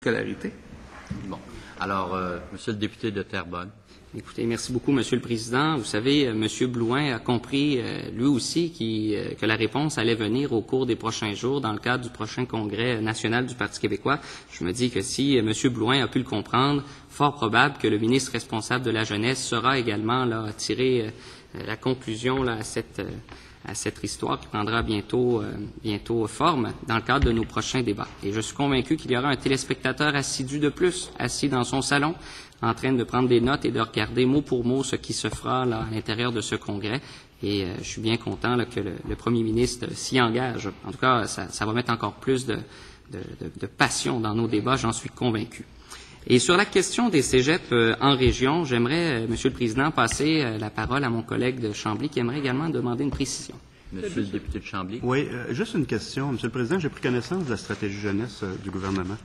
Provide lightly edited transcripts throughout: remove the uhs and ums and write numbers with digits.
scolarité. Bon. Alors, Monsieur le député de Terrebonne. Écoutez, merci beaucoup, Monsieur le Président. Vous savez, Monsieur Blouin a compris, lui aussi, que la réponse allait venir au cours des prochains jours dans le cadre du prochain congrès national du Parti québécois. Je me dis que si Monsieur Blouin a pu le comprendre, fort probable que le ministre responsable de la jeunesse sera également là à tirer la conclusion là, à cette histoire qui prendra bientôt forme dans le cadre de nos prochains débats. Et je suis convaincu qu'il y aura un téléspectateur assidu de plus, assis dans son salon, en train de prendre des notes et de regarder mot pour mot ce qui se fera là, à l'intérieur de ce congrès. Et je suis bien content là, que le premier ministre s'y engage. En tout cas, ça va mettre encore plus de passion dans nos débats, j'en suis convaincu. Et sur la question des cégeps en région, j'aimerais, Monsieur le Président, passer la parole à mon collègue de Chambly qui aimerait également demander une précision. Monsieur le député de Chambly. Oui, juste une question. Monsieur le Président, j'ai pris connaissance de la stratégie jeunesse du gouvernement.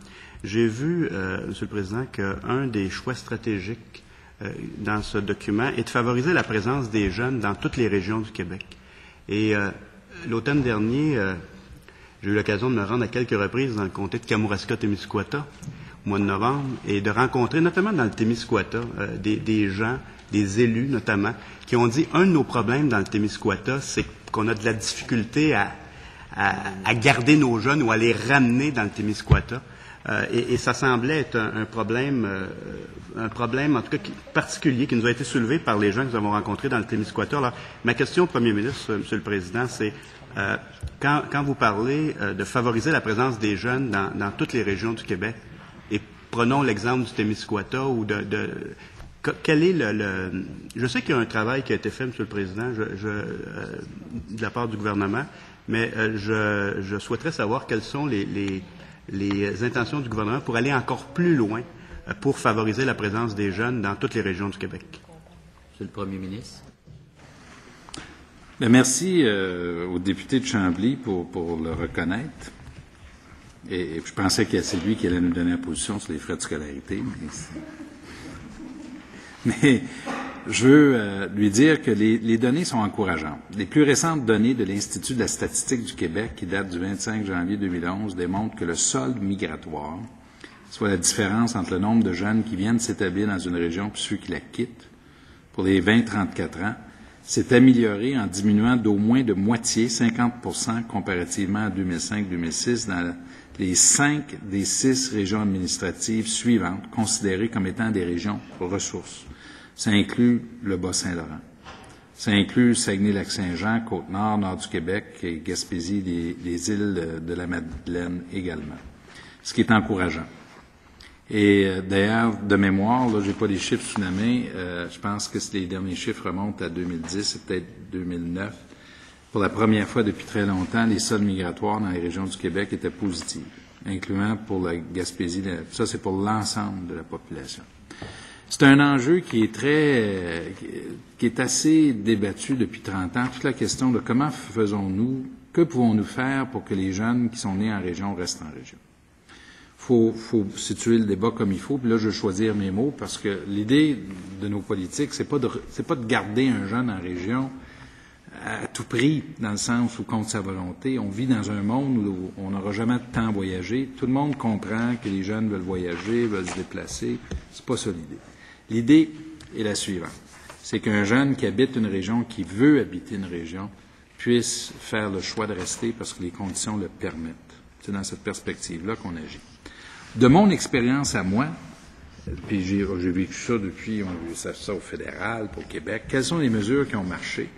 J'ai vu, Monsieur le Président, qu'un des choix stratégiques dans ce document est de favoriser la présence des jeunes dans toutes les régions du Québec. Et l'automne dernier, j'ai eu l'occasion de me rendre à quelques reprises dans le comté de Kamouraska-Témiscouata, au mois de novembre, et de rencontrer, notamment dans le Témiscouata, des gens, des élus notamment, qui ont dit un de nos problèmes dans le Témiscouata, c'est qu'on a de la difficulté à garder nos jeunes ou à les ramener dans le Témiscouata. Et ça semblait être un problème en tout cas particulier qui nous a été soulevé par les gens que nous avons rencontrés dans le Témiscouata. Alors, ma question au Premier ministre, Monsieur le Président, c'est quand vous parlez de favoriser la présence des jeunes dans toutes les régions du Québec, et prenons l'exemple du Témiscouata ou quel est je sais qu'il y a un travail qui a été fait, Monsieur le Président, de la part du gouvernement, mais je souhaiterais savoir quelles sont les intentions du gouvernement pour aller encore plus loin pour favoriser la présence des jeunes dans toutes les régions du Québec. Monsieur le Premier ministre. Bien, merci au député de Chambly pour le reconnaître. Et je pensais que c'est lui qui allait nous donner la position sur les frais de scolarité. Mais je veux lui dire que les données sont encourageantes. Les plus récentes données de l'Institut de la statistique du Québec, qui datent du 25 janvier 2011, démontrent que le solde migratoire, soit la différence entre le nombre de jeunes qui viennent s'établir dans une région et ceux qui la quittent, pour les 20-34 ans, s'est amélioré en diminuant d'au moins de moitié, 50%, comparativement à 2005-2006, dans les 5 des 6 régions administratives suivantes, considérées comme étant des régions ressources. Ça inclut le Bas-Saint-Laurent. Ça inclut Saguenay-Lac-Saint-Jean, Côte-Nord, Nord du Québec et Gaspésie, les îles de la Madeleine également. Ce qui est encourageant. Et d'ailleurs, de mémoire, là, j'ai pas les chiffres sous la main, je pense que les derniers chiffres remontent à 2010, c'est peut-être 2009. Pour la première fois depuis très longtemps, les soldes migratoires dans les régions du Québec étaient positifs, incluant pour la Gaspésie. Ça, c'est pour l'ensemble de la population. C'est un enjeu qui est assez débattu depuis 30 ans. Toute la question de comment faisons-nous, que pouvons-nous faire pour que les jeunes qui sont nés en région restent en région. Faut situer le débat comme il faut. Puis là, je vais choisir mes mots parce que l'idée de nos politiques, c'est pas de garder un jeune en région à tout prix, dans le sens où contre sa volonté. On vit dans un monde où on n'aura jamais de temps à voyager. Tout le monde comprend que les jeunes veulent voyager, veulent se déplacer. C'est pas ça l'idée. L'idée est la suivante. C'est qu'un jeune qui habite une région, qui veut habiter une région, puisse faire le choix de rester parce que les conditions le permettent. C'est dans cette perspective-là qu'on agit. De mon expérience à moi, puis j'ai vécu ça depuis, on a vu ça au fédéral, pour Québec, quelles sont les mesures qui ont marché?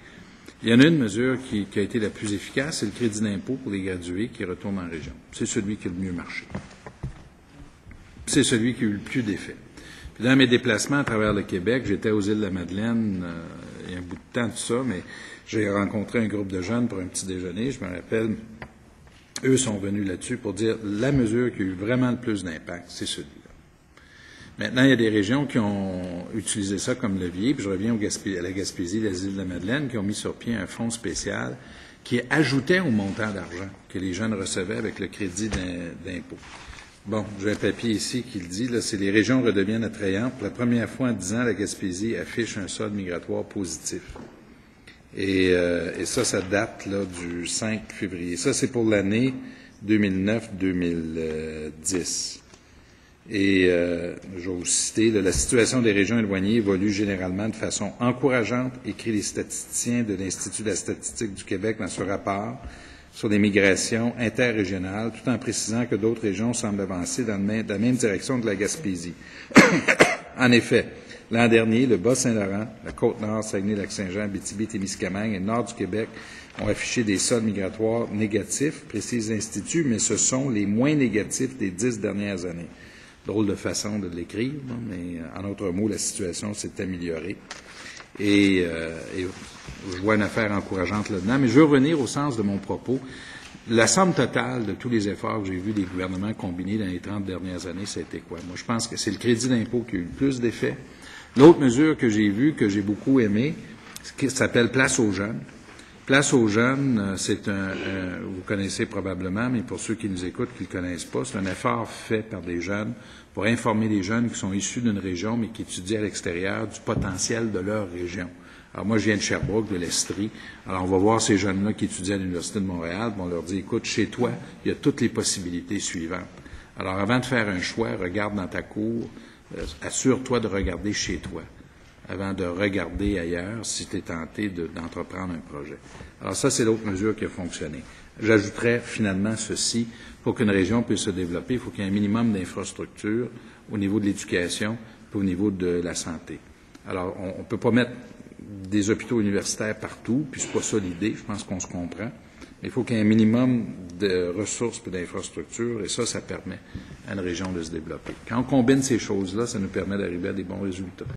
Il y en a une mesure qui a été la plus efficace, c'est le crédit d'impôt pour les gradués qui retournent en région. C'est celui qui a le mieux marché. C'est celui qui a eu le plus d'effet. Puis dans mes déplacements à travers le Québec, j'étais aux îles de la Madeleine, il y a un bout de temps tout ça, mais j'ai rencontré un groupe de jeunes pour un petit déjeuner, je me rappelle. Eux sont venus là-dessus pour dire la mesure qui a eu vraiment le plus d'impact, c'est celui-là. Maintenant, il y a des régions qui ont utilisé ça comme levier, puis je reviens à la Gaspésie, les îles de la Madeleine, qui ont mis sur pied un fonds spécial qui ajoutait au montant d'argent que les jeunes recevaient avec le crédit d'impôt. Bon, j'ai un papier ici qui le dit, là, c'est les régions redeviennent attrayantes. Pour la première fois en 10 ans, la Gaspésie affiche un solde migratoire positif. Et ça date là, du 5 février. Ça, c'est pour l'année 2009-2010. Et je vais vous citer, la situation des régions éloignées évolue généralement de façon encourageante, écrit les statisticiens de l'Institut de la statistique du Québec dans ce rapport sur les migrations interrégionales, tout en précisant que d'autres régions semblent avancer dans la même direction que la Gaspésie. En effet, l'an dernier, le Bas-Saint-Laurent, la Côte-Nord, Saguenay-Lac-Saint-Jean, Abitibi-Témiscamingue et le nord du Québec ont affiché des soldes migratoires négatifs, précise l'Institut, mais ce sont les moins négatifs des 10 dernières années. Drôle de façon de l'écrire, mais en d'autres mots, la situation s'est améliorée. Et je vois une affaire encourageante là-dedans. Mais je veux revenir au sens de mon propos. La somme totale de tous les efforts que j'ai vus des gouvernements combinés dans les 30 dernières années, ça a été quoi? Moi, je pense que c'est le crédit d'impôt qui a eu le plus d'effet. L'autre mesure que j'ai vue, que j'ai beaucoup aimée, s'appelle Place aux jeunes. Place aux jeunes, c'est vous connaissez probablement, mais pour ceux qui nous écoutent, qui ne le connaissent pas, c'est un effort fait par des jeunes pour informer les jeunes qui sont issus d'une région, mais qui étudient à l'extérieur, du potentiel de leur région. Alors moi, je viens de Sherbrooke, de l'Estrie. Alors on va voir ces jeunes-là qui étudient à l'Université de Montréal, on leur dit, écoute, chez toi, il y a toutes les possibilités suivantes. Alors avant de faire un choix, regarde dans ta cour, assure-toi de regarder chez toi, avant de regarder ailleurs si tu es tenté d'entreprendre un projet. Alors ça, c'est l'autre mesure qui a fonctionné. J'ajouterais finalement ceci, pour qu'une région puisse se développer, il faut qu'il y ait un minimum d'infrastructures au niveau de l'éducation et au niveau de la santé. Alors, on ne peut pas mettre des hôpitaux universitaires partout, puis c'est pas ça l'idée, je pense qu'on se comprend. Mais il faut qu'il y ait un minimum de ressources et d'infrastructures, et ça permet à une région de se développer. Quand on combine ces choses-là, ça nous permet d'arriver à des bons résultats.